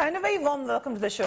And a very warm welcome to the show.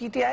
PTI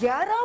11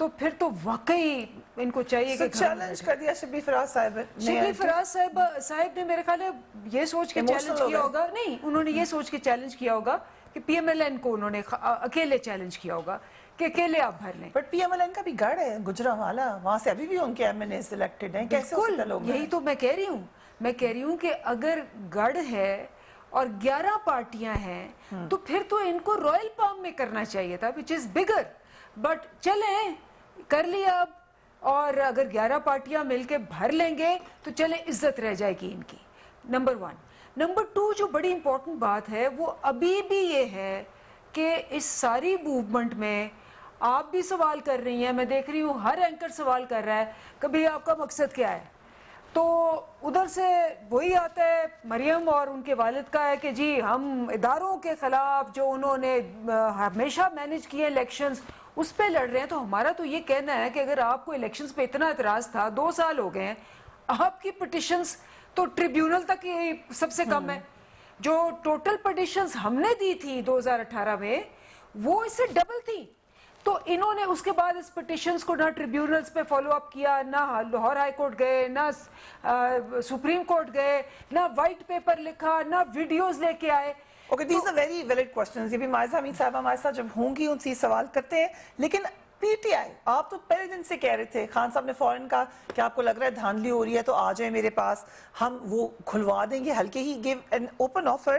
تو پھر تو واقعی ان کو چاہیے کہ چیلنج کر دیا شبلی فراز صاحب نے. شبلی فراز صاحب نے میرے خیال ہے یہ سوچ کے چیلنج کیا ہوگا, نہیں انہوں نے یہ سوچ کے چیلنج کیا ہوگا کہ پی ایم ایل این کو انہوں نے اکیلے چیلنج کیا ہوگا کہ اکیلے آپ بھر لیں. But P M L N کا بھی گڑھ ہے گجرانوالہ, وہاں سے ابھی بھی ان کے ایم این اے سلیکٹڈ ہیں, کیسے ہو سکتا لوگ؟ یہی تو میں کہہ رہی ہوں کہ اگر گڑھ ہے اور 11 پارٹیاں ہیں تو پھر تو ان کو رائل پام میں کرنا چاہیے تھا, which is bigger. بٹ چلیں کر لیا اب, اور اگر 11 پارٹیاں مل کے بھر لیں گے تو چلیں عزت رہ جائے گی ان کی. نمبر 1. نمبر 2 جو بڑی امپورٹنٹ بات ہے وہ ابھی بھی یہ ہے کہ اس ساری موومنٹ میں آپ بھی سوال کر رہی ہیں, میں دیکھ رہی ہوں ہر اینکر سوال کر رہا ہے کبھی آپ کا مقصد کیا ہے, تو ادھر سے وہی آتا ہے مریم اور ان کے والد کا ہے کہ جی ہم اداروں کے خلاف جو انہوں نے ہمیشہ مینج کیے الیکشنز اس پہ لڑ رہے ہیں. تو ہمارا تو یہ کہنا ہے کہ اگر آپ کو الیکشنز پہ اتنا اعتراض تھا, 2 سال ہو گئے ہیں, آپ کی پٹیشنز تو ٹریبیونل تک ہی سب سے کم ہے. جو ٹوٹل پٹیشنز ہم نے دی تھی 2018 میں وہ اس سے ڈبل تھی. تو انہوں نے اس کے بعد اس پٹیشنز کو نہ ٹریبیونلز پہ فالو اپ کیا, نہ لاہور ہائی کورٹ گئے, نہ سپریم کورٹ گئے, نہ وائٹ پیپر لکھا, نہ ویڈیوز لے کے آئے. Okay, these are very valid questions. یہ بھی مائزہ حمید صاحب ہمارے ساتھ جب ہوں گی ان سے سوال کرتے ہیں. لیکن پی ٹی آئی آپ تو پہلے دن سے کہہ رہے تھے, خان صاحب نے فوراً کہا کہ آپ کو لگ رہا ہے دھاندلی ہو رہی ہے تو آ جائیں میرے پاس, ہم وہ کھلوا دیں گے, ہلکے ہی گیو این اوپن آفر.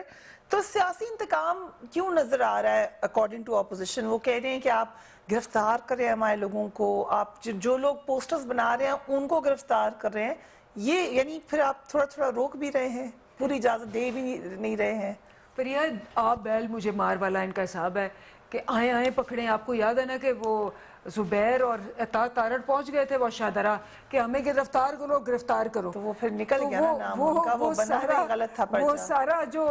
تو سیاسی انتقام کیوں نظر آ رہا ہے اکارڈنگ ٹو اپوزیشن؟ وہ کہہ رہے ہیں کہ آپ گرفتار کر رہے ہیں ہمارے لوگوں کو, آپ جو لوگ پوسٹرز بنا رہے ہیں ان کو گرفتار کر رہے ہیں. یہ یعنی پھر آپ تھوڑا تھوڑا روک بھی رہے ہیں, پوری اجازت دے بھی نہیں رہے ہیں. پر یار آپ بیل مجھے مار والا ان کا حساب ہے کہ آئیں پکڑیں. آپ کو یاد ہے نا کہ وہ زبیر اور تارڑ پہنچ گئے تھے وہ شاہدرہ کہ ہمیں گرفتار کرو گرفتار کرو, تو وہ پھر نکل گیا نا نام ان کا, وہ بنا ہی غلط تھا پرچہ. وہ سارا جو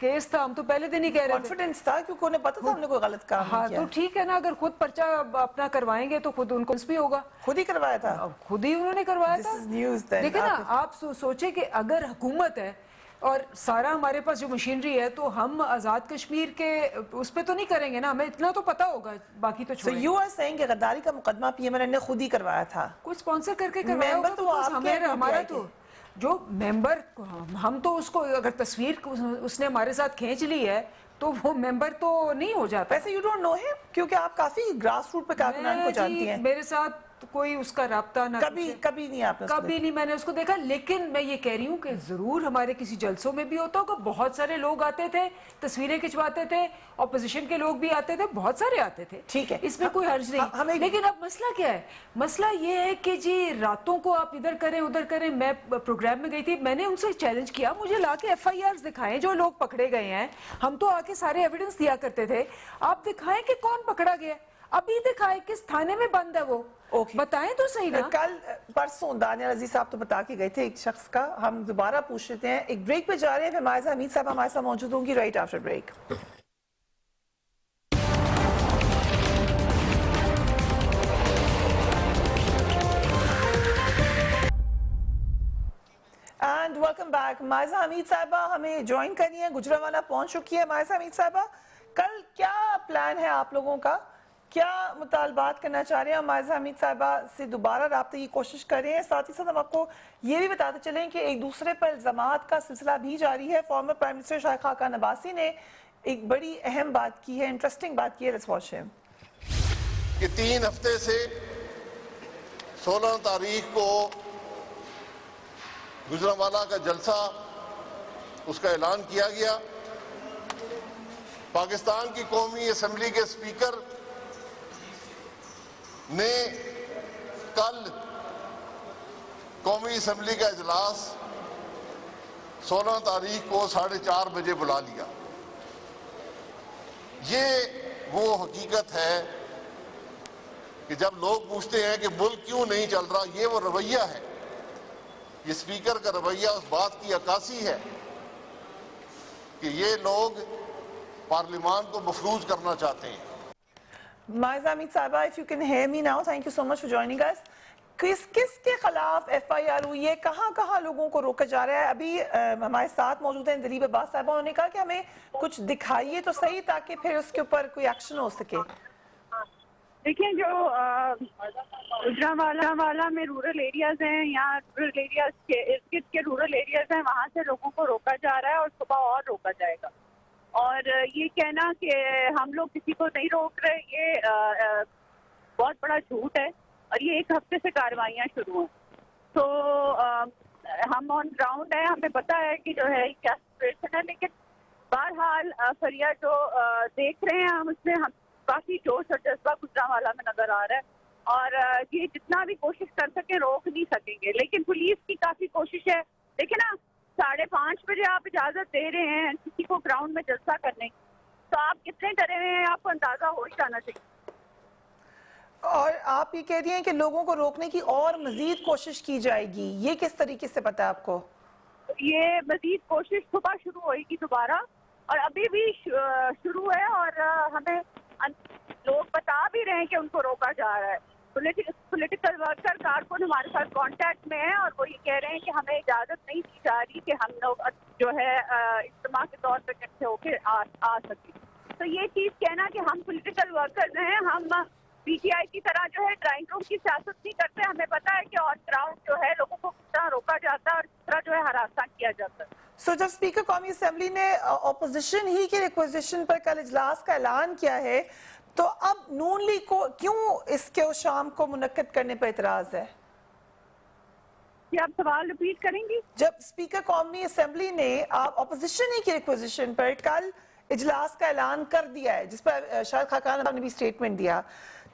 کیس تھا ہم تو پہلے دن ہی کہہ رہے تھے, کانفیڈنس تھا کیونکہ انہیں پتا تھا ہم نے کوئی غلط کام ہاں کیا. تو ٹھیک ہے نا, اگر خود پرچہ اپنا کروائیں گے تو خود ان کو بھی ہوگا. خود ہی کروایا تھا, خود ہی انہوں نے کروایا تھا. This is news then. دیکھیں نا آپ سوچیں کہ اگر حکومت ہے اور سارا ہمارے پاس جو مشینری ہے تو ہم آزاد کشمیر کے اس پہ تو نہیں کریں گے نا, ہمیں اتنا تو پتا ہوگا, باقی تو چھوڑیں. So you are saying کہ غداری کا مقدمہ پی ایم ایل این نے خود ہی کروایا تھا, کوئی سپانسر کر کے کروایا ہوگا. تو ہمارا تو جو ممبر, ہم تو اس کو اگر تصویر اس نے ہمارے ساتھ کھینچ لی ہے تو وہ ممبر تو نہیں ہو جاتا. ویسے you don't know him کیونکہ آپ کافی گراس روٹ پہ کارکنان کو جانتی ہیں. میرے ساتھ کوئی اس کا رابطہ نہ, کبھی نہیں آپ نے کبھی نہیں میں نے اس کو دیکھا. لیکن میں یہ کہہ رہی ہوں کہ ضرور ہمارے کسی جلسوں میں بھی ہوتا ہوگا, بہت سارے لوگ آتے تھے, تصویریں کھنچواتے تھے, اپوزیشن کے لوگ بھی آتے تھے, بہت سارے آتے تھے. ٹھیک ہے, اس میں کوئی حرج نہیں. لیکن اب مسئلہ کیا ہے؟ مسئلہ یہ ہے کہ جی راتوں کو آپ ادھر کریں ادھر کریں. میں پروگرام میں گئی تھی, میں نے ان سے چیلنج کیا مجھے لا کے ایف آئی آرز دکھائیں جو لوگ پکڑے گئے ہیں. ہم تو آ کے سارے ایویڈنس دیا کرتے تھے, آپ دکھائیں کہ کون پکڑا گیا, ابھی دکھائیں کس تھانے میں بند ہے وہ, بتائیں تو صحیح نا. کل پرسوں دانیال عزیز صاحب تو بتا کے گئے تھے ایک شخص کا, ہم دوبارہ پوچھ لیتے ہیں. ایک بریک پہ جا رہے ہیں, پھر مائزہ حمید صاحب ہمارے ساتھ موجود ہوں گی right after break. And welcome back. Maiza Hameed صاحبہ ہمیں جوائن کرنی ہے, گجرانوالہ پہنچ چکی ہے. مائزہ حمید صاحبہ کل کیا پلان ہے آپ لوگوں کا, کیا مطالبات کرنا چاہ رہے ہیں؟ مائزہ حمید صاحبہ سے دوبارہ رابطے کی کوشش کر رہے ہیں. ساتھ ہی ساتھ ہم آپ کو یہ بھی بتاتے چلیں کہ ایک دوسرے پر الزامات کا سلسلہ بھی جاری ہے. Former prime minister Shahid Khaqan Abbasi نے ایک بڑی اہم بات کی ہے, انٹرسٹنگ بات کی ہے. لیٹس واچ ہم. کہ 3 ہفتے سے 16 تاریخ کو گجرانوالہ کا جلسہ اس کا اعلان کیا گیا. پاکستان کی قومی اسمبلی کے اسپیکر نے کل قومی اسمبلی کا اجلاس 16 تاریخ کو 4:30 بجے بلا لیا. یہ وہ حقیقت ہے کہ جب لوگ پوچھتے ہیں کہ ملک کیوں نہیں چل رہا, یہ وہ رویہ ہے, یہ اسپیکر کا رویہ اس بات کی عکاسی ہے کہ یہ لوگ پارلیمان کو مفروض کرنا چاہتے ہیں. مائزہ حمید صاحبہ, if you can hear me now, thank you so much for joining us. کس کے خلاف ایف آئی آر ہوئی ہے, کہاں لوگوں کو روکا جا رہا ہے؟ ابھی ہمارے ساتھ موجود ہیں دلیپ عباس صاحبہ, انہوں نے کہا کہ ہمیں کچھ دکھائیے تو صحیح تاکہ پھر اس کے اوپر کوئی ایکشن ہو سکے. دیکھیں جو گجرانوالہ میں رورل ایریاز ہیں یا رورل ایریاز کے ارد گرد کے رورل ایریاز ہیں وہاں سے لوگوں کو روکا جا رہا ہے اور صبح اور روکا جائے گا. اور یہ کہنا کہ ہم لوگ کسی کو نہیں روک رہے یہ بہت بڑا جھوٹ ہے اور یہ ایک ہفتے سے کاروائیاں شروع ہیں. تو ہم آن گراؤنڈ ہیں, ہمیں پتہ ہے کہ جو ہے کیا سچویشن ہے, لیکن بہرحال فریہ جو دیکھ رہے ہیں ہم اس میں ہم کافی جوش اور جذبہ گجرانوالہ میں نظر آ رہا ہے. اور یہ جتنا بھی کوشش کر سکیں روک نہیں سکیں گے, لیکن پولیس کی کافی کوشش ہے. دیکھیں نا 5:30 بجے آپ اجازت دے رہے ہیں کسی کو گراؤنڈ میں جلسہ کرنے کی, تو آپ کتنے ڈرے ہوئے ہیں آپ کو اندازہ ہو ہی جانا چاہیے. اور آپ یہ کہہ رہی ہیں کہ لوگوں کو روکنے کی اور مزید کوشش کی جائے گی, یہ کس طریقے سے پتہ ہے آپ کو؟ یہ مزید کوشش صبح شروع ہوئے گی دوبارہ, اور ابھی بھی شروع ہے, اور ہمیں لوگ بتا بھی رہے ہیں کہ ان کو روکا جا رہا ہے. پولیٹیکل ورکر کارکن ہمارے ساتھ کانٹیکٹ میں ہیں اور وہ یہ کہہ رہے ہیں کہ ہمیں اجازت نہیں دی جا رہی کہ ہم لوگ جو ہے اجتماع کے طور پہ اکٹھے ہو کے آ سکیں. تو یہ چیز کہنا کہ ہم پولیٹیکل ورکرز ہیں, ہم پی ٹی آئی کی طرح جو ہے ڈرائنگ روم کی سیاست نہیں کرتے. ہمیں پتا ہے کہ آن گراؤنڈ جو ہے لوگوں کو کس طرح روکا جاتا ہے اور کس طرح جو ہے ہراساں کیا جاتا ہے. سو جب اسپیکر قومی اسمبلی نے اپوزیشن ہی کی ریکویزیشن پر کل اجلاس کا اعلان کیا ہے, تو اب نون لیگ کو کیوں اس کے شام کو منعقد کرنے پر اعتراض ہے؟ کیا آپ سوال ریپیٹ کریں گی؟ جب اسپیکر قومی اسمبلی نے اپوزیشن ہی کی ریکویزیشن پر کل اجلاس کا اعلان کر دیا ہے, جس پر شاہد خاقان نے بھی اسٹیٹمنٹ دیا,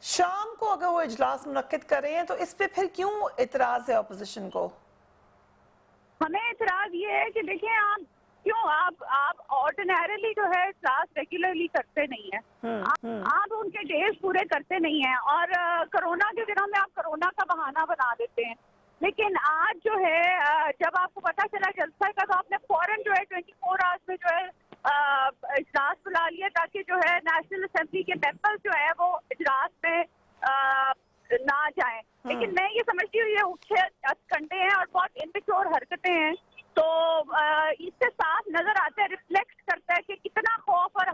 شام کو اگر وہ اجلاس منعقد کر رہے ہیں تو اس پہ پھر کیوں اعتراض ہے اپوزیشن کو؟ ہمیں اعتراض یہ ہے کہ دیکھیں آپ آرڈینریلی جو ہے اجلاس ریگولرلی کرتے نہیں ہیں, آپ ان کے ڈیز پورے کرتے نہیں ہیں, اور کرونا کے دنوں میں آپ کرونا کا بہانہ بنا دیتے ہیں. لیکن آج جو ہے جب آپ کو پتا چلا جلسہ کا, تو آپ نے فوراً جو ہے 24 آورس میں جو ہے اجلاس بلا لیا تاکہ جو ہے نیشنل اسمبلی کے ممبرز جو ہے وہ اجلاس میں نہ جائیں. لیکن میں یہ سمجھتی ہوں یہ اچھے کنڈے ہیں اور بہت انمیچور حرکتیں ہیں, تو اس سے صاف نظر آتا ہے, ریفلیکٹ کرتا ہے کہ کتنا خوف اور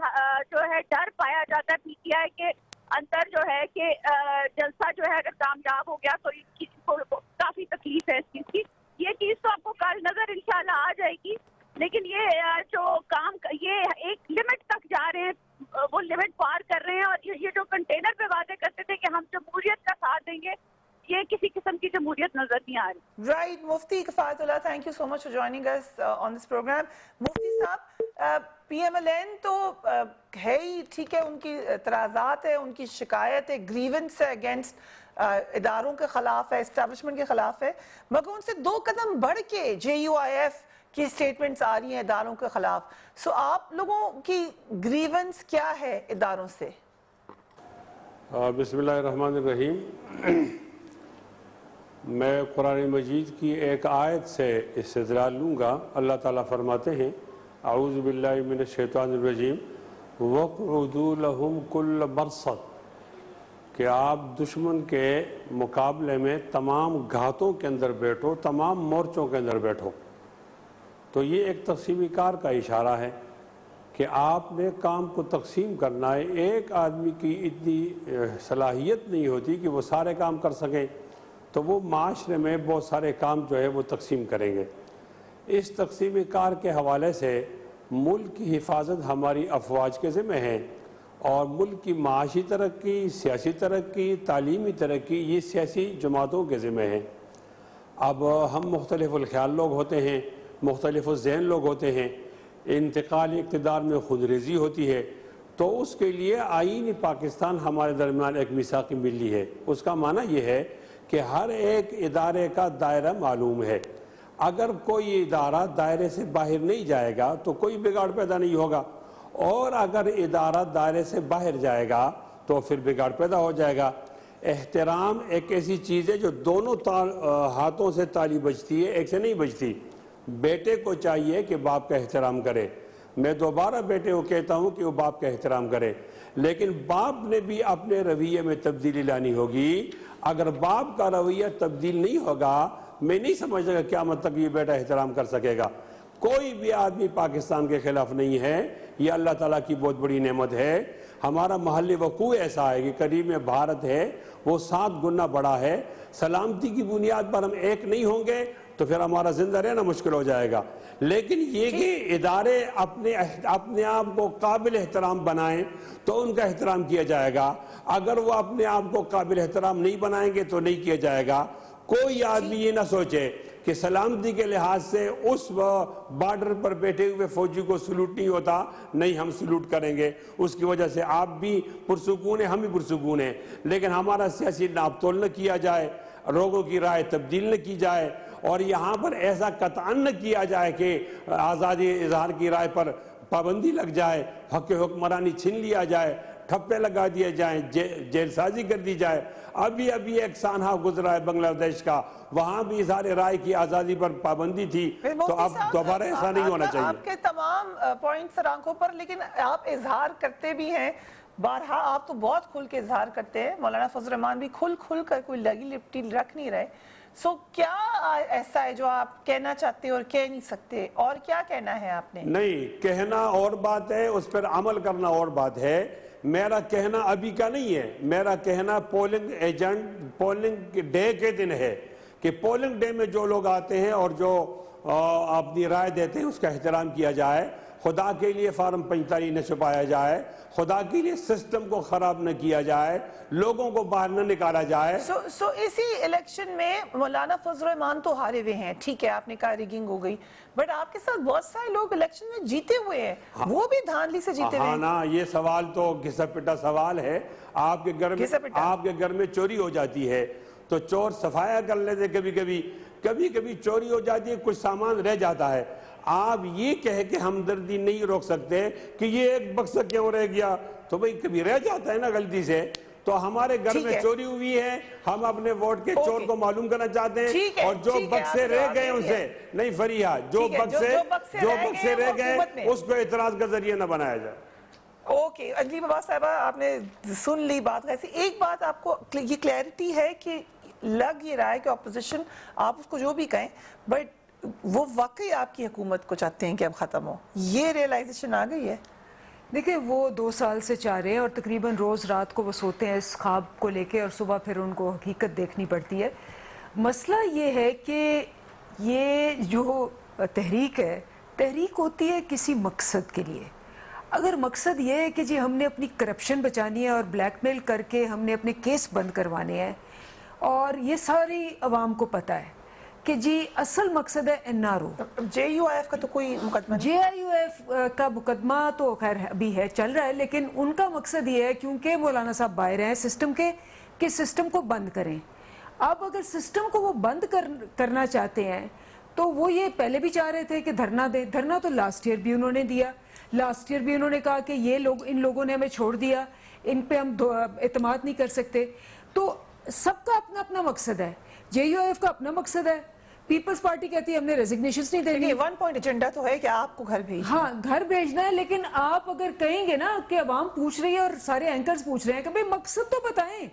جو ہے ڈر پایا جاتا ہے پی ٹی آئی کے اندر جو ہے کہ جلسہ جو ہے اگر کامیاب ہو گیا تو کسی کو کافی تکلیف ہے اس چیز کی. یہ چیز تو آپ کو کل نظر انشاءاللہ آ جائے گی, لیکن یہ جو کام یہ ایک لمٹ تک جا رہے ہیں, وہ لمٹ پار کر رہے ہیں, اور یہ جو کنٹینر پہ وعدے کرتے تھے کہ ہم جمہوریت کا ساتھ دیں گے, یہ کسی قسم کی جمہوریت نظر نہیں آ رہی. Right, Mufti Kifayat Ullah, thank you so much for joining اس آن دس پروگرام. مفتی صاحب, پی ایم ایل این تو ہے ہی ٹھیک ہے, ان کی اعتراضات ہے, ان کی شکایت ہے, گریونس ہے اگینسٹ اداروں کے خلاف ہے, اسٹیبلشمنٹ کے خلاف ہے, مگر ان سے 2 قدم بڑھ کے جے یو آئی ایف کی سٹیٹمنٹس آ رہی ہیں اداروں کے خلاف. سو آپ لوگوں کی گریونس کیا ہے اداروں سے؟ بسم اللہ الرحمن الرحیم. میں قرآن مجید کی ایک آیت سے استدلال لوں گا. اللہ تعالیٰ فرماتے ہیں اعوذ باللہ من الشیطان الرجیم وَقْعُدُوا لَهُمْ كُلَّ مَرْصَدٍ, کہ آپ دشمن کے مقابلے میں تمام گھاتوں کے اندر بیٹھو, تمام مورچوں کے اندر بیٹھو. تو یہ ایک تقسیمی کار کا اشارہ ہے کہ آپ نے کام کو تقسیم کرنا ہے. ایک آدمی کی اتنی صلاحیت نہیں ہوتی کہ وہ سارے کام کر سکیں, تو وہ معاشرے میں بہت سارے کام جو ہے وہ تقسیم کریں گے. اس تقسیمی کار کے حوالے سے ملک کی حفاظت ہماری افواج کے ذمہ ہے, اور ملک کی معاشی ترقی, سیاسی ترقی, تعلیمی ترقی یہ سیاسی جماعتوں کے ذمہ ہے. اب ہم مختلف الخیال لوگ ہوتے ہیں, مختلف الذہن لوگ ہوتے ہیں, انتقالی اقتدار میں خودریزی ہوتی ہے, تو اس کے لیے آئین پاکستان ہمارے درمیان ایک میثاق ملی ہے. اس کا معنی یہ ہے کہ ہر ایک ادارے کا دائرہ معلوم ہے. اگر کوئی ادارہ دائرے سے باہر نہیں جائے گا تو کوئی بگاڑ پیدا نہیں ہوگا, اور اگر ادارہ دائرے سے باہر جائے گا تو پھر بگاڑ پیدا ہو جائے گا. احترام ایک ایسی چیز ہے جو دونوں ہاتھوں سے تالی بجتی ہے, ایک سے نہیں بجتی. بیٹے کو چاہیے کہ باپ کا احترام کرے. میں دوبارہ بیٹے کو کہتا ہوں کہ وہ باپ کا احترام کرے, لیکن باپ نے بھی اپنے رویے میں تبدیلی لانی ہوگی. اگر باپ کا رویہ تبدیل نہیں ہوگا, میں نہیں سمجھتا کہ قیامت تک یہ بیٹا احترام کر سکے گا. کوئی بھی آدمی پاکستان کے خلاف نہیں ہے, یہ اللہ تعالیٰ کی بہت بڑی نعمت ہے. ہمارا محل وقوع ایسا ہے کہ قریب میں بھارت ہے وہ 7 گنا بڑا ہے. سلامتی کی بنیاد پر ہم ایک نہیں ہوں گے تو پھر ہمارا زندہ رہنا مشکل ہو جائے گا. لیکن یہ کہ ادارے اپنے آپ کو قابل احترام بنائیں تو ان کا احترام کیا جائے گا. اگر وہ اپنے آپ کو قابل احترام نہیں بنائیں گے تو نہیں کیا جائے گا. کوئی آدمی یہ نہ سوچے کہ سلامتی کے لحاظ سے اس بارڈر پر بیٹھے ہوئے فوجی کو سلوٹ نہیں ہوتا. نہیں, ہم سلوٹ کریں گے. اس کی وجہ سے آپ بھی پرسکون ہیں, ہم بھی پرسکون ہیں. لیکن ہمارا سیاسی ناپ تول نہ کیا جائے, لوگوں کی رائے تبدیل نہ کی جائے, اور یہاں پر ایسا قطعاً نہ کیا جائے کہ آزادی اظہار کی رائے پر پابندی لگ جائے, حق حکمرانی چھین لیا جائے, ٹھپے لگا دیے جائیں, جیل سازی کر دی جائے. ابھی ایک سانحہ گزرا ہے بنگلہ دیش کا, وہاں بھی اظہار رائے کی آزادی پر پابندی تھی. تو اب دوبارہ ایسا نہیں ہونا چاہیے. آپ کے تمام پوائنٹس آنکھوں پر, لیکن آپ اظہار کرتے بھی ہیں بارہا. آپ تو بہت کھل کے اظہار کرتے ہیں. مولانا فضل الرحمان بھی کھل کر کوئی لگی لپٹی رکھ نہیں رہے. سو کیا ایسا ہے جو آپ کہنا چاہتے اور کہہ نہیں سکتے, اور کیا کہنا ہے آپ نے؟ نہیں, کہنا اور بات ہے, اس پر عمل کرنا اور بات ہے. میرا کہنا ابھی کا نہیں ہے. میرا کہنا پولنگ ایجنٹ پولنگ ڈے کے دن ہے کہ پولنگ ڈے میں جو لوگ آتے ہیں اور جو اپنی رائے دیتے ہیں اس کا احترام کیا جائے. خدا کے لیے فارم 45 نہ چھپایا جائے, خدا کے لیے سسٹم کو خراب نہ کیا جائے, لوگوں کو باہر نہ نکالا جائے. سو اسی الیکشن میں مولانا فضل الرحمان تو ہارے ہوئے ہیں, ٹھیک ہے, آپ نے کہا ریگنگ ہو گئی, بٹ آپ کے ساتھ بہت سارے لوگ الیکشن میں جیتے ہوئے ہیں, وہ بھی دھاندلی سے جیتے ہوئے ہیں. ہاں نا, یہ سوال تو گھسا پٹا سوال ہے. آپ کے گھر میں چوری ہو جاتی ہے تو چور صفایا کر لیتے, کبھی چوری ہو جاتی ہے, کچھ سامان رہ جاتا ہے. آپ یہ کہہ کے ہمدردی نہیں روک سکتے کہ یہ ایک بکسہ کیوں رہ گیا, تو بھئی کبھی رہ جاتا ہے نا غلطی سے. تو ہمارے گھر میں چوری ہوئی ہے, ہم اپنے ووٹ کے چور کو معلوم کرنا چاہتے ہیں, اور جو بکسے رہ گئے ان سے نہیں فریحہ, جو بکسے رہ گئے اس کو اعتراض کا ذریعہ نہ بنایا جائے. اوکے, انجلی بابا صاحبہ, آپ نے سن لی بات. ایسی ایک بات آپ کو یہ کلیئرٹی ہے کہ لگ یہ رہا ہے کہ اپوزیشن, آپ اس کو جو بھی کہیں, بٹ وہ واقعی آپ کی حکومت کو چاہتے ہیں کہ اب ختم ہو, یہ ریئلائزیشن آ گئی ہے؟ دیکھیں, وہ 2 سال سے چاہ رہے ہیں, اور تقریباً روز رات کو وہ سوتے ہیں اس خواب کو لے کے, اور صبح پھر ان کو حقیقت دیکھنی پڑتی ہے. مسئلہ یہ ہے کہ یہ جو تحریک ہے, تحریک ہوتی ہے کسی مقصد کے لیے. اگر مقصد یہ ہے کہ جی ہم نے اپنی کرپشن بچانی ہے اور بلیک میل کر کے ہم نے اپنے کیس بند کروانے ہیں, اور یہ ساری عوام کو پتہ ہے کہ جی اصل مقصد ہے NRO. JUIF کا تو کوئی مقدمہ نہیں. JUIF کا مقدمہ تو خیر ابھی ہے, چل رہا ہے, لیکن ان کا مقصد یہ ہے کیونکہ مولانا صاحب باہر ہیں سسٹم کے, کہ سسٹم کو بند کریں. اب اگر سسٹم کو وہ بند کرنا چاہتے ہیں تو وہ یہ پہلے بھی چاہ رہے تھے کہ دھرنا دیں. دھرنا تو لاسٹ ایئر بھی انہوں نے دیا. لاسٹ ایئر بھی انہوں نے کہا کہ یہ لوگ, ان لوگوں نے ہمیں چھوڑ دیا, ان پہ ہم اعتماد نہیں کر سکتے. تو سب کا اپنا اپنا مقصد ہے. JUIF کا اپنا مقصد ہے. پیپلز پارٹی کہتی ہے ہم نے ریزگنیشنز نہیں دینی. 1 پوائنٹ ایجنڈا تو ہے کہ آپ کو گھر بھیجنا. ہاں, گھر بھیجنا ہے, لیکن آپ اگر کہیں گے نا کہ عوام پوچھ رہی ہے اور سارے اینکرز پوچھ رہے ہیں کہ بھئی مقصد تو بتائیں,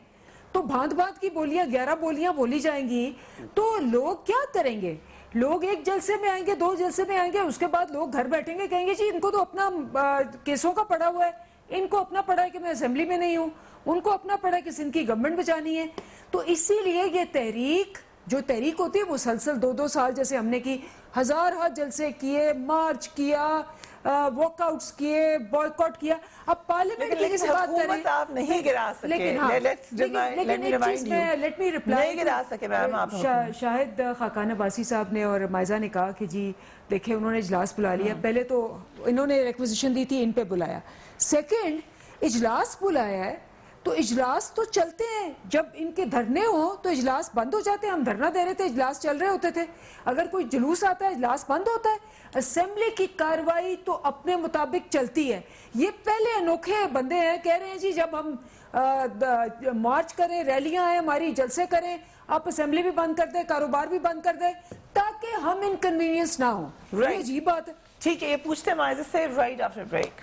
تو بھانت کی بولیاں 11 بولیاں بولی جائیں گی تو لوگ کیا کریں گے؟ لوگ ایک جلسے میں آئیں گے, 2 جلسے میں آئیں گے, اس کے بعد لوگ گھر بیٹھیں گے, کہیں گے جی ان کو تو اپنا کیسوں کا پڑا ہوا ہے, ان کو اپنا پڑا ہے کہ میں اسمبلی میں نہیں ہوں, ان کو اپنا پڑا ہے کہ سندھ کی گورنمنٹ بچانی ہے. تو اسی لیے یہ تحریک جو تحریک ہوتی ہے مسلسل 2 سال جیسے ہم نے کی, 1000 جلسے کیے, مارچ کیا, واک آؤٹس کیے, بوائکاٹ کیا. اب پارلیمنٹ کی سے بات کریں, حکومت آپ نہیں گرا سکے. لیکن لیٹ می ریپلائی, نہیں گرا سکے میم آپ. شاہد خاقان عباسی صاحب نے اور مائزہ نے کہا کہ جی دیکھیں انہوں نے اجلاس بلا لیا. پہلے تو انہوں نے ریکویزیشن دی تھی, ان پہ بلایا. سیکنڈ, اجلاس بلایا ہے تو اجلاس تو چلتے ہیں, جب ان کے دھرنے ہوں تو اجلاس بند ہو جاتے ہیں. ہم دھرنا دے رہے تھے, اجلاس چل رہے ہوتے تھے. اگر کوئی جلوس آتا ہے اجلاس بند ہوتا ہے. اسمبلی کی کارروائی تو اپنے مطابق چلتی ہے. یہ پہلے انوکھے بندے ہیں, کہہ رہے ہیں جی جب ہم مارچ کریں, ریلیاں ہیں ہماری, جلسے کریں, آپ اسمبلی بھی بند کر دیں, کاروبار بھی بند کر دیں, تاکہ ہم انکنوینئنس نہ ہوں. یہ عجیب بات ہے. ٹھیک ہے, یہ پوچھتے ہیں مائزہ سے right after break.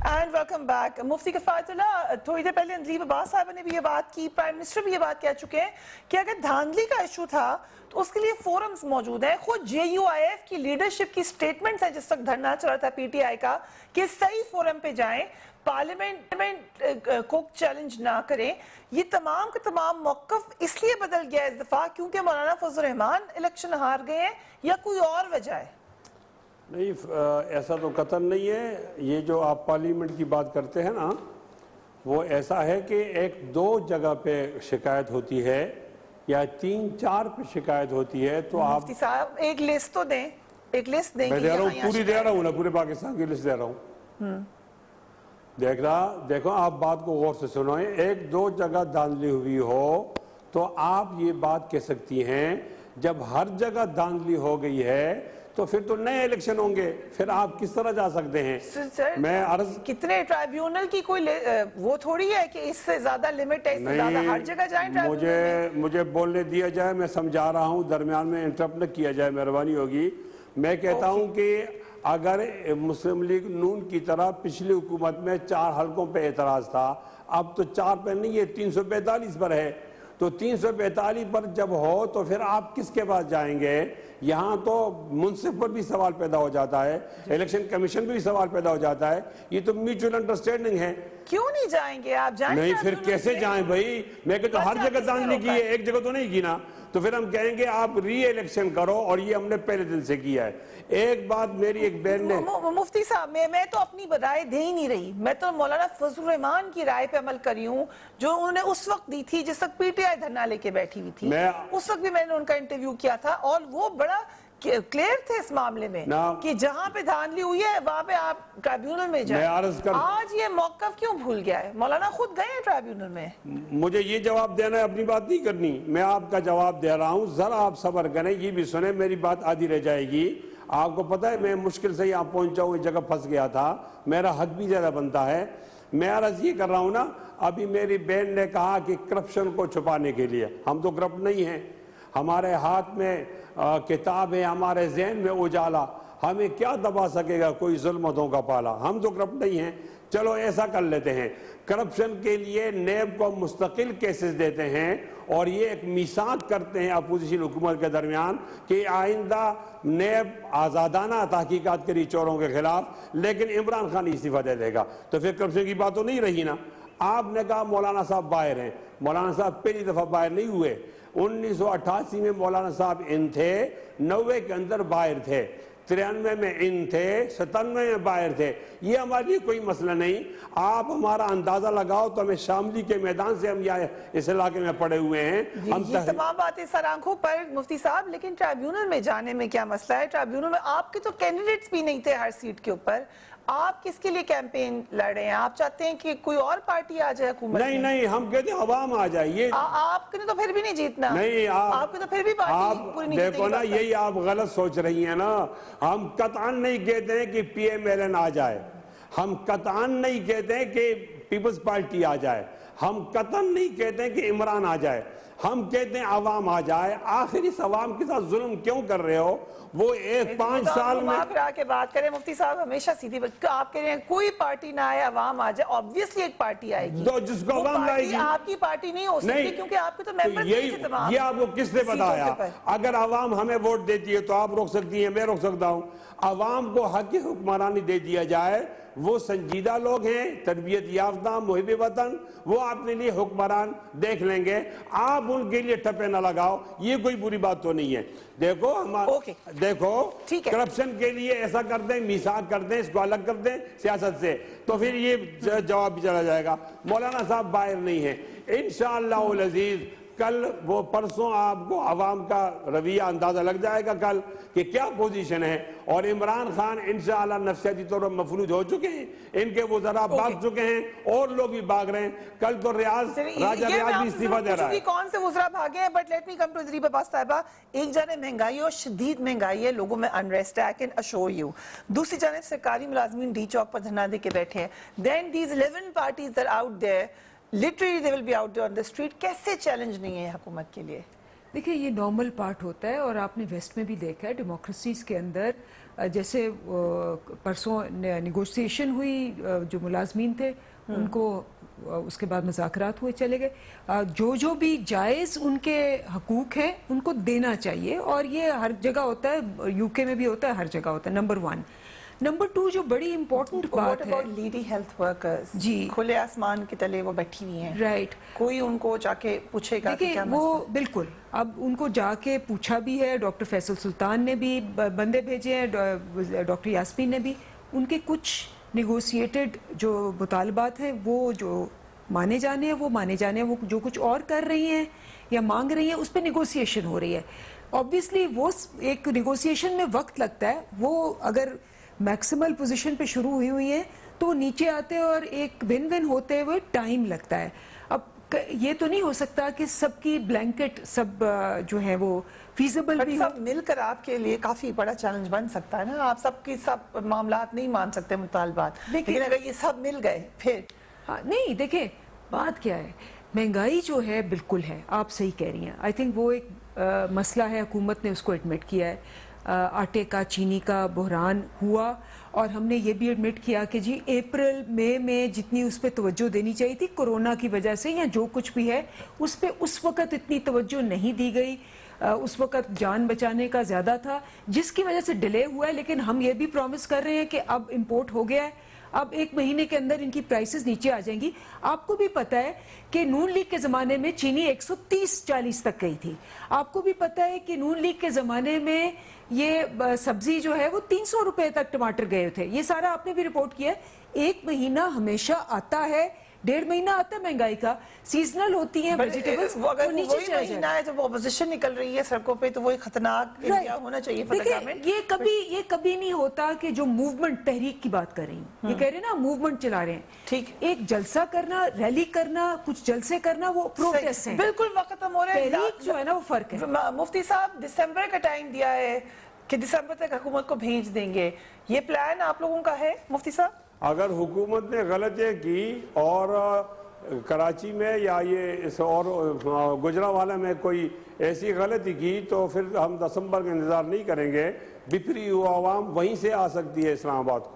And welcome back. Mufti Kifayat Ullah, تھوڑی دیر پہلے اندلیب عباس صاحبہ نے بھی یہ بات کی, پرائم منسٹر بھی یہ بات کہہ چکے ہیں کہ اگر دھاندلی کا ایشو تھا تو اس کے لیے فورمز موجود ہیں. خود جے یو آئی ایف کی لیڈرشپ کی سٹیٹمنٹس ہیں جس وقت دھرنا چل رہا تھا پی ٹی آئی کا, کہ صحیح فورم پہ جائیں, پارلیمنٹ کو چیلنج نہ کریں. یہ تمام کا تمام موقف اس لیے بدل گیا اس دفعہ کیونکہ مولانا فضل الرحمان الیکشن ہار گئے ہیں, یا کوئی اور وجہ ہے؟ نہیں, ایسا تو قطعاً نہیں ہے. یہ جو آپ پارلیمنٹ کی بات کرتے ہیں نا, وہ ایسا ہے کہ ایک دو جگہ پہ شکایت ہوتی ہے یا 3-4 پہ شکایت ہوتی ہے تو آپ مفتی صاحب ایک لسٹ تو دیں, ایک لسٹ دیں. میں دے رہا ہوں, پوری دے رہا ہوں نا, پورے پاکستان کی لسٹ دے رہا ہوں. دیکھو آپ بات کو غور سے سنویں. 1-2 جگہ دھاندلی ہوئی ہو تو آپ یہ بات کہہ سکتی ہیں. جب ہر جگہ دھاندلی ہو گئی ہے تو پھر تو نئے الیکشن ہوں گے, پھر آپ کس طرح جا سکتے ہیں؟ میں عرض کتنے ٹرائیبیونل کی کوئی وہ تھوڑی ہے کہ اس سے زیادہ لیمٹ ہے, اس سے زیادہ ہر جگہ جائیں ٹرائیبیونل میں. مجھے بولنے دیا جائے, میں سمجھا رہا ہوں, درمیان میں انٹرپٹ نہ کیا جائے, مہربانی ہوگی. میں کہتا ہوں کہ اگر مسلم لیگ نون کی طرح پچھلی حکومت میں 4 حلقوں پہ اعتراض تھا, اب تو 4 پہ نہیں ہے, 345 پر ہے. تو 345 پر جب ہو تو پھر آپ کس کے پاس جائیں گے؟ یہاں تو منصف پر بھی سوال پیدا ہو جاتا ہے, الیکشن کمیشن پر بھی سوال پیدا ہو جاتا ہے. یہ تو میوچل انڈرسٹینڈنگ ہے. کیوں نہیں جائیں گے آپ؟ جائیں نہیں, پھر کیسے جائیں بھائی؟ میں کہ تو ہر جگہ دھاندلی کی ہے, ایک جگہ تو نہیں کی نا. تو پھر ہم کہیں گے آپ ری الیکشن کرو, اور یہ ہم نے پہلے دن سے کیا ہے. ایک بات میری ایک بہن نے, مفتی صاحب میں تو اپنی رائے دے ہی نہیں رہی, میں تو مولانا فضل الرحمان کی رائے پہ عمل کری ہوں جو انہوں نے اس وقت دی تھی جس وقت پی ٹی آئی دھرنا لے کے بیٹھی ہوئی تھی. اس وقت بھی میں نے ان کا انٹرویو کیا تھا اور وہ بڑا کلیئر تھے اس معاملے میں کہ جہاں پہ دھاندلی ہوئی ہے وہاں پہ آپ ٹرائیبیونل میں جائیں. آج یہ موقف کیوں بھول گیا ہے؟ مولانا خود گئے ہیں ٹرائیبیونل میں. مجھے یہ جواب دینا ہے, اپنی بات نہیں کرنی. میں آپ کا جواب دے رہا ہوں, ذرا آپ صبر کریں, یہ بھی سنیں, میری بات آدھی رہ جائے گی. آپ کو پتہ ہے میں مشکل سے یہاں پہنچا ہوں, ایک جگہ پھنس گیا تھا, میرا حق بھی زیادہ بنتا ہے. میں عرض یہ کر رہا ہوں نا, ابھی میری بہن نے کہا کہ کرپشن کو چھپانے کے لیے, ہم تو کرپٹ نہیں ہیں, ہمارے ہاتھ میں کتاب ہے, ہمارے ذہن میں اجالا, ہمیں کیا دبا سکے گا کوئی ظلمتوں کا پالا, ہم تو کرپٹ نہیں ہیں. چلو ایسا کر لیتے ہیں, کرپشن کے لیے نیب کو مستقل کیسز دیتے ہیں اور یہ ایک میثاق کرتے ہیں اپوزیشن حکومت کے درمیان کہ آئندہ نیب آزادانہ تحقیقات کری چوروں کے خلاف, لیکن عمران خان استعفیٰ دے دے گا. تو پھر کرپشن کی بات تو نہیں رہی نا. آپ نے کہا مولانا صاحب باہر ہیں, مولانا صاحب پہلی دفعہ باہر نہیں ہوئے. 1988 میں مولانا صاحب ان تھے, 90 کے اندر باہر تھے, 93 میں ان تھے, 97 میں باہر تھے. یہ ہمارے لیے کوئی مسئلہ نہیں. آپ ہمارا اندازہ لگاؤ تو ہمیں شاملی کے میدان سے ہم اس علاقے میں پڑے ہوئے ہیں. یہ تمام باتیں سر آنکھوں پر مفتی صاحب, لیکن ٹرائیبیونل میں جانے میں کیا مسئلہ ہے؟ ٹرائیبیونل میں آپ کے تو کینڈیڈیٹس بھی نہیں تھے ہر سیٹ کے اوپر. آپ کس کے لیے کیمپین لڑ رہے ہیں؟ آپ چاہتے ہیں کہ کوئی اور پارٹی آ جائے حکومت میں؟ نہیں, ہم کہتے ہیں عوام آ جائے. یہ آپ نے تو پھر بھی نہیں جیتنا. نہیں, آپ نے تو پھر بھی پارٹی پوری نہیں دیکھو نا, یہی آپ غلط سوچ رہی ہیں نا. ہم قطعاً نہیں کہتے ہیں کہ پی ایم ایل این آ جائے, ہم قطعاً نہیں کہتے ہیں کہ پیپلز پارٹی آ جائے, ہم قطعاً نہیں کہتے ہیں کہ عمران آ جائے, ہم کہتے ہیں عوام آ جائے. آخر اس عوام کے ساتھ ظلم کیوں کر رہے ہو؟ وہ 5 سال میں آپ کے بات کریں مفتی صاحب, ہمیشہ سیدھی بات, آپ کہہ رہے ہیں کوئی پارٹی نہ آئے عوام آ جائے. obviously ایک پارٹی آئے گی, جس کو عوام لائے گی. آپ کی پارٹی نہیں ہو سکتی کیونکہ آپ کے تو ممبر نہیں تھے تمام. یہ آپ کو کس نے بتایا؟ اگر عوام ہمیں ووٹ دیتی ہے تو آپ روک سکتی ہیں, میں روک سکتا ہوں. عوام کو حق حکمرانی دے دیا جائے, وہ سنجیدہ لوگ ہیں, تربیت یافتہ, محب وطن, وہ اپنے لیے حکمران دیکھ لیں گے. آپ ان کے لیے ٹھپے نہ لگاؤ, یہ کوئی بری بات تو نہیں ہے. دیکھو کرپشن کے لیے ایسا کر دیں, میثاق کر دیں, اس کو الگ کر دیں سیاست سے, تو پھر یہ جواب بھی چلا جائے گا. مولانا صاحب باہر نہیں ہیں انشاءاللہ العزیز. کل وہ پرسوں آپ کو عوام کا رویہ اندازہ لگ جائے گا کل کہ کیا پوزیشن ہے. اور عمران خان انشاءاللہ نفسیاتی طور پر مفلوج ہو چکے ہیں, ان کے وزراء بھاگ چکے ہیں, اور لوگ بھی بھاگ رہے ہیں. کل تو راجہ ریاض بھی استعفیٰ دے رہا ہے. کون سے وزراء بھاگے ہیں؟ But let me come to Andleeb Abbas صاحبہ. ایک جانب مہنگائی اور شدید مہنگائی ہے, لوگوں میں انریسٹ ہے, آئی کین اشور یو. دوسری جانب سرکاری ملازمین ڈی چوک پر دھرنا دے کے بیٹھے ہیں. Then these 11 parties are out there, literally they will be out there on the street. کیسے چیلنج نہیں ہے حکومت کے لیے؟ دیکھیں یہ نارمل پارٹ ہوتا ہے, اور آپ نے ویسٹ میں بھی دیکھا ہے ڈیموکریسیز کے اندر جیسے پرسوں نیگوشیشن ہوئی، جو ملازمین تھے ان کو اس کے بعد مذاکرات ہوئے، چلے گئے، جو بھی جائز ان کے حقوق ہیں ان کو دینا چاہیے، اور یہ ہر جگہ ہوتا ہے، یو کے میں بھی ہوتا ہے، ہر جگہ ہوتا ہے، نمبر 1۔ نمبر 2 جو بڑی امپورٹنٹ بات ہے، لیڈی ہیلتھ ورکرز جی کھلے آسمان کے تلے وہ بیٹھی ہوئی ہیں، رائٹ، کوئی ان کو جا کے پوچھے گا کہ دیکھیں کیا وہ بالکل، اب ان کو جا کے پوچھا بھی ہے، ڈاکٹر فیصل سلطان نے بھی بندے بھیجے ہیں، ڈاکٹر یاسمین نے بھی، ان کے کچھ نیگوسیٹڈ جو مطالبات ہیں وہ جو مانے جانے ہیں وہ مانے جانے ہیں، وہ جو کچھ اور کر رہی ہیں یا مانگ رہی ہیں اس پہ نیگوسیشن ہو رہی ہے۔ آبویسلی وہ ایک نیگوسیشن میں وقت لگتا ہے، وہ اگر میکسیمل پوزیشن پہ شروع ہوئی ہیں تو وہ نیچے آتے اور ایک ون ون ہوتے ہوئے ٹائم لگتا ہے۔ اب یہ تو نہیں ہو سکتا کہ سب کی بلینکٹ سب جو ہیں وہ فیزیبل بھی ہو۔ سب مل کر آپ کے لیے کافی بڑا چیلنج بن سکتا ہے نا، آپ سب کی سب معاملات نہیں مان سکتے، مطالبات، لیکن اگر یہ سب مل گئے پھر نہیں، دیکھیں بات کیا ہے، مہنگائی جو ہے بالکل ہے، آپ صحیح کہہ رہی ہیں، آئی تھنک وہ ایک مسئلہ ہے، حکومت نے اس کو ایڈمٹ کیا ہے، آٹے کا چینی کا بحران ہوا، اور ہم نے یہ بھی ایڈمٹ کیا کہ جی اپریل مئی میں جتنی اس پہ توجہ دینی چاہیے تھی کورونا کی وجہ سے یا جو کچھ بھی ہے اس پہ اس وقت اتنی توجہ نہیں دی گئی، اس وقت جان بچانے کا زیادہ تھا جس کی وجہ سے ڈیلے ہوا ہے، لیکن ہم یہ بھی پرومس کر رہے ہیں کہ اب امپورٹ ہو گیا ہے، اب 1 مہینے کے اندر ان کی پرائسز نیچے آ جائیں گی۔ آپ کو بھی پتا ہے کہ نون لیگ کے زمانے میں چینی 130-140 تک گئی تھی، آپ کو بھی پتا ہے کہ نون لیگ کے زمانے میں یہ سبزی جو ہے وہ 300 روپے تک ٹماٹر گئے تھے، یہ سارا آپ نے بھی رپورٹ کیا ہے۔ 1 مہینہ ہمیشہ آتا ہے، 1.5 مہینہ آتا ہے مہنگائی کا، سیزنل ہوتی ہیں ویجیٹیبلز، اگر وہ نیچے وہی چلا مہینہ جائے۔ ہے جب اپوزیشن نکل رہی ہے سڑکوں پہ تو وہی خطرناک انڈیا ہونا چاہیے فدر گورنمنٹ۔ یہ کبھی نہیں ہوتا کہ جو موومنٹ تحریک کی بات کر رہی ہیں، یہ کہہ رہے ہیں نا موومنٹ چلا رہے ہیں، ٹھیک، ایک جلسہ کرنا، ریلی کرنا، کچھ جلسے کرنا وہ پروٹیسٹ ہیں، بالکل وقت ہم ہو رہے ہیں، تحریک جو ہے نا وہ فرق ہے۔ مفتی صاحب دسمبر کا ٹائم دیا ہے کہ دسمبر تک حکومت کو بھیج دیں گے، یہ پلان آپ لوگوں کا ہے مفتی صاحب؟ اگر حکومت نے غلطیاں کی اور کراچی میں یا یہ اور گجرانوالہ میں کوئی ایسی غلطی کی تو پھر ہم دسمبر کا انتظار نہیں کریں گے، بپری ہوا عوام وہیں سے آ سکتی ہے اسلام آباد کو۔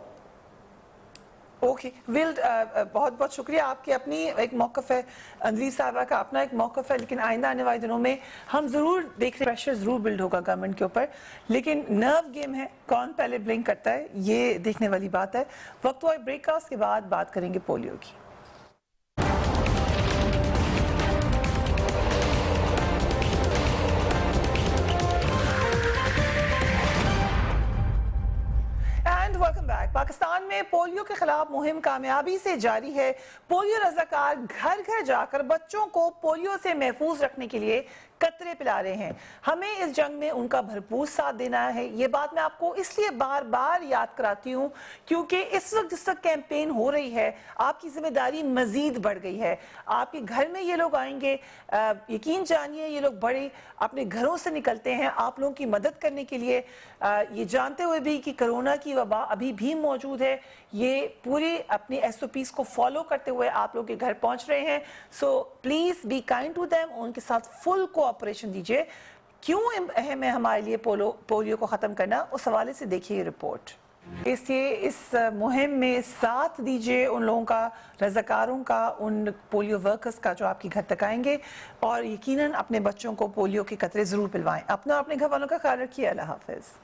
اوکے بہت بہت شکریہ، آپ کی اپنی ایک موقف ہے، انزیر صاحبہ کا اپنا ایک موقف ہے، لیکن آئندہ آنے والے دنوں میں ہم ضرور دیکھ رہے ہیں، پریشر ضرور بلڈ ہوگا گورنمنٹ کے اوپر، لیکن نرو گیم ہے، کون پہلے بلنک کرتا ہے یہ دیکھنے والی بات ہے۔ وقت ہوا بریک کا، اس کے بعد بات کریں گے پولیو کی۔ Welcome back. پاکستان میں پولیو کے خلاف مہم کامیابی سے جاری ہے، پولیو رضاکار گھر گھر جا کر بچوں کو پولیو سے محفوظ رکھنے کے لیے قطرے پلا رہے ہیں، ہمیں اس جنگ میں ان کا بھرپور ساتھ دینا ہے۔ یہ بات میں آپ کو اس لیے بار بار یاد کراتی ہوں کیونکہ اس وقت جس وقت کیمپین ہو رہی ہے آپ کی ذمہ داری مزید بڑھ گئی ہے، آپ کے گھر میں یہ لوگ آئیں گے، یقین جانیے یہ لوگ بڑے اپنے گھروں سے نکلتے ہیں آپ لوگوں کی مدد کرنے کے لیے، یہ جانتے ہوئے بھی کہ کرونا کی وبا ابھی بھی موجود ہے، یہ پوری اپنی ایس او پیز کو فالو کرتے ہوئے آپ لوگ کے گھر پہنچ رہے ہیں۔ So please be kind to them, ان کے ساتھ فل کوآپریشن دیجئے۔ کیوں اہم ہے ہمارے لیے پولیو کو ختم کرنا، اس حوالے سے دیکھیے یہ رپورٹ۔ اس مہم میں ساتھ دیجئے ان لوگوں کا، رضاکاروں کا، ان پولیو ورکرز کا جو آپ کے گھر تک آئیں گے، اور یقیناً اپنے بچوں کو پولیو کے قطرے ضرور پلوائیں۔ اپنا اور اپنے گھر والوں کا خیال رکھیے۔ اللہ حافظ۔